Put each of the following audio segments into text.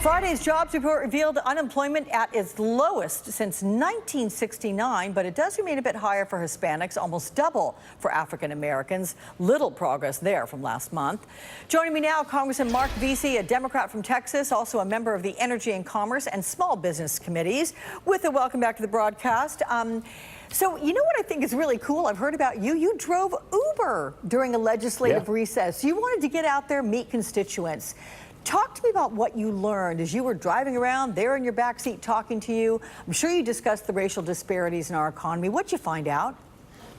Friday's jobs report revealed unemployment at its lowest since 1969, but it does remain a bit higher for Hispanics, almost double for African Americans. Little progress there from last month. Joining me now, Congressman Marc Veasey, a Democrat from Texas, also a member of the Energy and Commerce and Small Business Committees, with a welcome back to the broadcast. So you know what I think is really cool? I've heard about you. You drove Uber during a legislative recess. You wanted to get out there, meet constituents. Talk to me about what you learned as you were driving around there in your backseat talking to you. I'm sure you discussed the racial disparities in our economy. What'd you find out?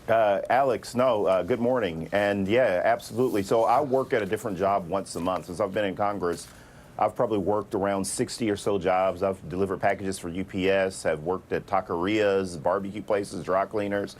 Alex, good morning. And yeah, absolutely. So I work at a different job once a month. Since I've been in Congress, I've probably worked around 60 or so jobs. I've delivered packages for UPS, have worked at taquerias, barbecue places, dry cleaners.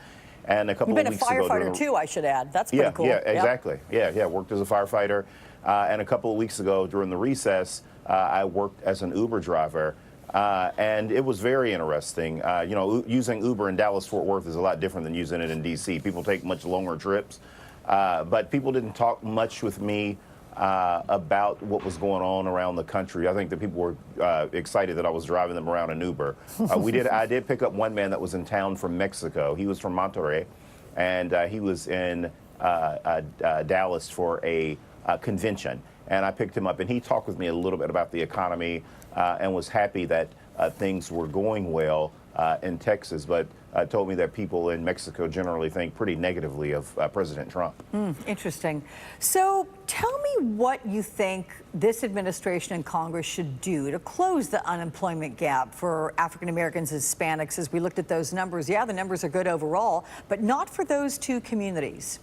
And a couple of weeks ago... You've been a firefighter too, I should add. That's pretty cool. Yeah, exactly. Yeah, worked as a firefighter. And a couple of weeks ago during the recess, I worked as an Uber driver. And it was very interesting. You know, using Uber in Dallas-Fort Worth is a lot different than using it in D.C. People take much longer trips. But people didn't talk much with me about what was going on around the country. I think that people were excited that I was driving them around in Uber. I did pick up one man that was in town from Mexico. He was from Monterrey, and he was in Dallas for a convention. And I picked him up, and he talked with me a little bit about the economy and was happy that things were going well in Texas, but told me that people in Mexico generally think pretty negatively of President Trump. Interesting. So tell me what you think this administration and Congress should do to close the unemployment gap for African Americans and Hispanics. As we looked at those numbers, yeah, the numbers are good overall, but not for those two communities.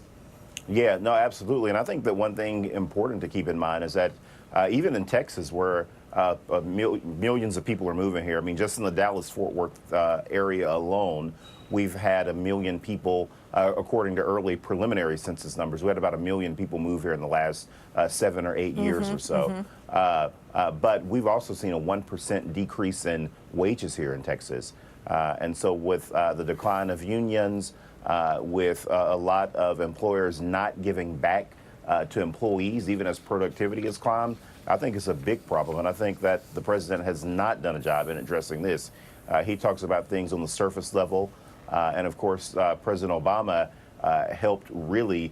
Yeah, no, absolutely. And I think that one thing important to keep in mind is that even in Texas, where millions of people are moving here, I mean, just in the Dallas-Fort Worth area alone, we've had 1 million people, according to early preliminary census numbers. We had about 1 million people move here in the last 7 or 8 years or so. But we've also seen a 1% decrease in wages here in Texas. And so with the decline of unions, with a lot of employers not giving back to employees, even as productivity has climbed, I think it's a big problem. And I think that the president has not done a job in addressing this. He talks about things on the surface level. And of course, President Obama helped really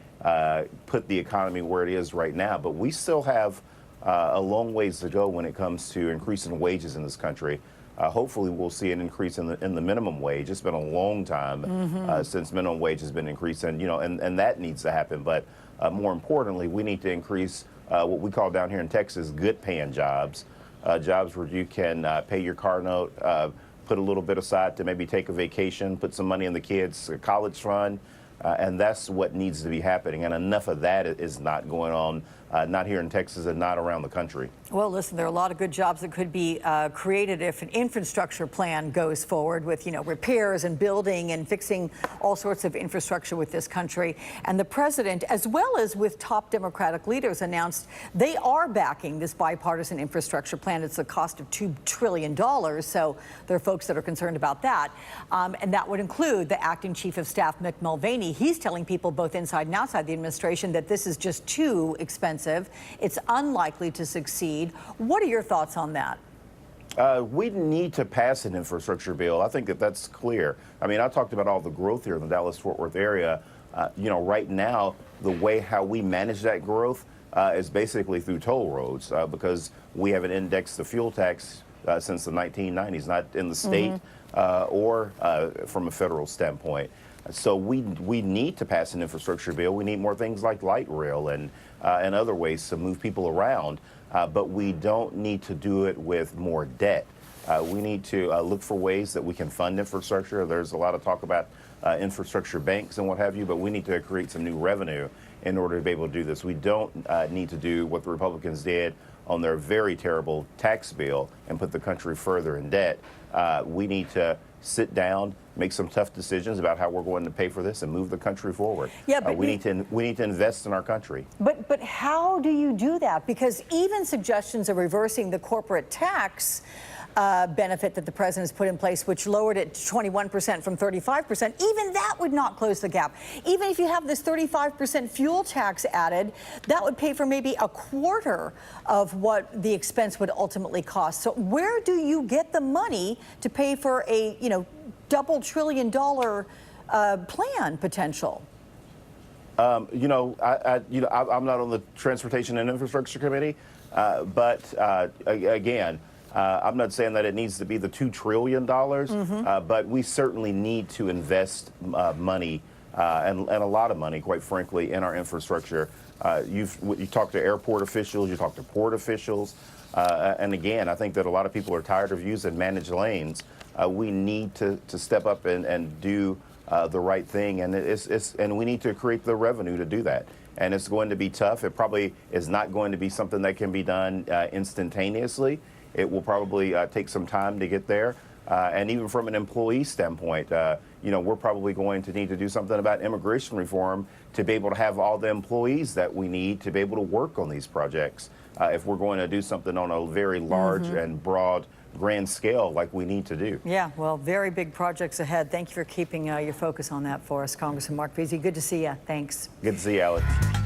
put the economy where it is right now. But we still have a long ways to go when it comes to increasing wages in this country. Hopefully, we'll see an increase in the minimum wage. It's been a long time since minimum wage has been increased, and and that needs to happen. But more importantly, we need to increase what we call down here in Texas good-paying jobs, jobs where you can pay your car note, put a little bit aside to maybe take a vacation, put some money in the kids' college fund. And that's what needs to be happening. And enough of that is not going on, not here in Texas and not around the country. Well, listen, there are a lot of good jobs that could be created if an infrastructure plan goes forward with, repairs and building and fixing all sorts of infrastructure with this country. And the president, as well as with top Democratic leaders, announced they are backing this bipartisan infrastructure plan. It's a cost of $2 trillion. So there are folks that are concerned about that. And that would include the acting chief of staff, Mick Mulvaney. He's telling people both inside and outside the administration that this is just too expensive. It's unlikely to succeed. What are your thoughts on that? We need to pass an infrastructure bill. I think that's clear. I mean, I talked about all the growth here in the Dallas-Fort Worth area. Right now, the way how we manage that growth is basically through toll roads because we haven't indexed the fuel tax since the 1990s, not in the state or from a federal standpoint. So we need to pass an infrastructure bill. We need more things like light rail and other ways to move people around. But we don't need to do it with more debt. We need to look for ways that we can fund infrastructure. There's a lot of talk about infrastructure banks and what have you, but we need to create some new revenue in order to be able to do this. We don't need to do what the Republicans did on their very terrible tax bill and put the country further in debt. We need to sit down, make some tough decisions about how we're going to pay for this and move the country forward. Yeah, but we need to invest in our country. But how do you do that? Because even suggestions of reversing the corporate tax benefit that the president has put in place, which lowered it to 21% from 35%, even that would not close the gap. Even if you have this 35% fuel tax added, that would pay for maybe a quarter of what the expense would ultimately cost. So where do you get the money to pay for a, double $1 trillion plan potential? I'm not on the Transportation and Infrastructure Committee, but again, I'm not saying that it needs to be the $2 trillion, but we certainly need to invest money and a lot of money, quite frankly, in our infrastructure. You talk to airport officials, you talk to port officials, and again, I think that a lot of people are tired of using managed lanes. We need to step up and do the right thing, and and we need to create the revenue to do that. And it's going to be tough. It probably is not going to be something that can be done instantaneously. It will probably take some time to get there. And even from an employee standpoint, we're probably going to need to do something about immigration reform to be able to have all the employees that we need to be able to work on these projects. If we're going to do something on a very large and broad, grand scale like we need to do. Yeah, well, very big projects ahead. Thank you for keeping your focus on that for us, Congressman Marc Veasey. Good to see you. Thanks. Good to see you, Alex.